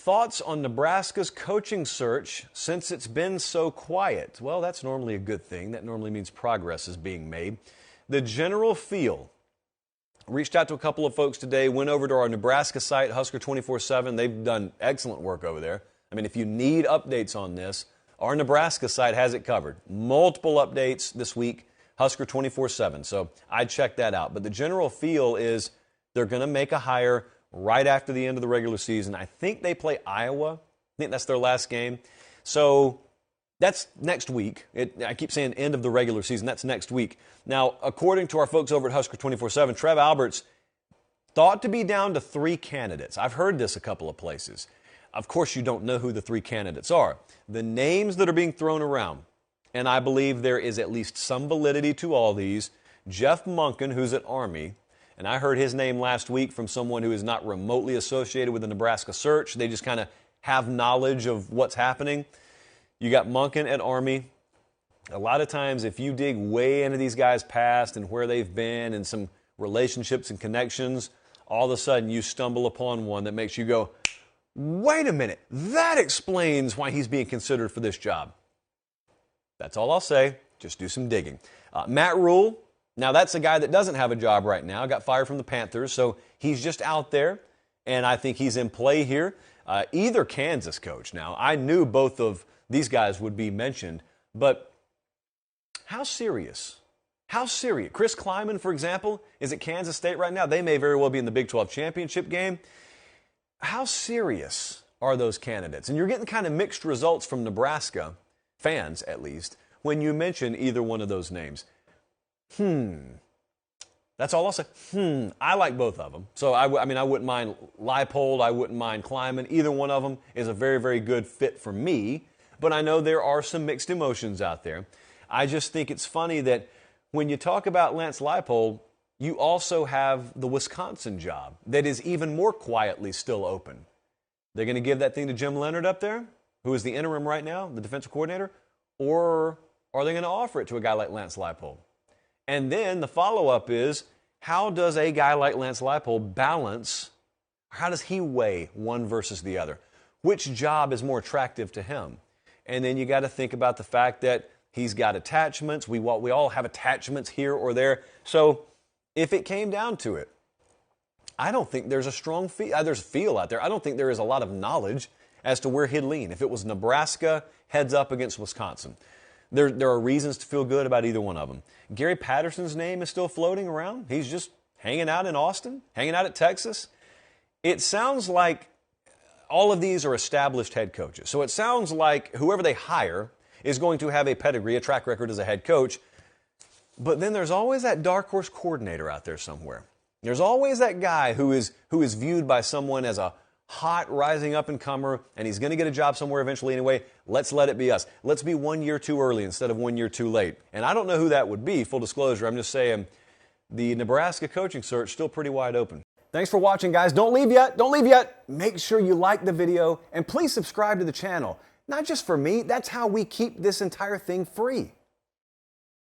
thoughts on Nebraska's coaching search since it's been so quiet? Well, that's normally a good thing. That normally means progress is being made. The general feel. Reached out to a couple of folks today, went over to our Nebraska site, Husker 24/7. They've done excellent work over there. I mean, if you need updates on this, our Nebraska site has it covered. Multiple updates this week, Husker 24/7. So I'd check that out. But the general feel is they're going to make a hire right after the end of the regular season. I think they play Iowa. I think that's their last game. So that's next week. I keep saying end of the regular season. That's next week. Now, according to our folks over at Husker 24/7, Trev Alberts thought to be down to 3 candidates. I've heard this a couple of places. Of course, you don't know who the 3 candidates are. The names that are being thrown around, and I believe there is at least some validity to all these. Jeff Monken, who's at Army, and I heard his name last week from someone who is not remotely associated with the Nebraska search. They just kind of have knowledge of what's happening. You got Monken at Army. A lot of times, if you dig way into these guys' past and where they've been and some relationships and connections, all of a sudden you stumble upon one that makes you go, wait a minute, that explains why he's being considered for this job. That's all I'll say. Just do some digging. Matt Rule. Now, that's a guy that doesn't have a job right now, got fired from the Panthers, so he's just out there, and I think he's in play here. Either Kansas coach. Now, I knew both of these guys would be mentioned, but how serious? How serious? Chris Kleiman, for example, is at Kansas State right now. They may very well be in the Big 12 championship game. How serious are those candidates? And you're getting kind of mixed results from Nebraska, fans at least, when you mention either one of those names. That's all I'll say. I like both of them. So, I wouldn't mind Leipold. I wouldn't mind Kleiman. Either one of them is a very, very good fit for me. But I know there are some mixed emotions out there. I just think it's funny that when you talk about Lance Leipold, you also have the Wisconsin job that is even more quietly still open. They're going to give that thing to Jim Leonard up there, who is the interim right now, the defensive coordinator, or are they going to offer it to a guy like Lance Leipold? And then the follow-up is, how does a guy like Lance Leipold balance, how does he weigh one versus the other? Which job is more attractive to him? And then you got to think about the fact that he's got attachments. We all have attachments here or there. So if it came down to it, I don't think there's a strong feel. There's a feel out there. I don't think there is a lot of knowledge as to where he'd lean. If it was Nebraska, heads up against Wisconsin. There are reasons to feel good about either one of them. Gary Patterson's name is still floating around. He's just hanging out in Austin, hanging out at Texas. It sounds like all of these are established head coaches. So it sounds like whoever they hire is going to have a pedigree, a track record as a head coach. But then there's always that dark horse coordinator out there somewhere. There's always that guy who is viewed by someone as a hot rising up and comer, and he's going to get a job somewhere eventually anyway. Let's let it be us. Let's be 1 year too early instead of 1 year too late. And I don't know who that would be, full disclosure. I'm just saying the Nebraska coaching search still pretty wide open. Thanks for watching, guys. Don't leave yet. Don't leave yet. Make sure you like the video and please subscribe to the channel. Not just for me. That's how we keep this entire thing free.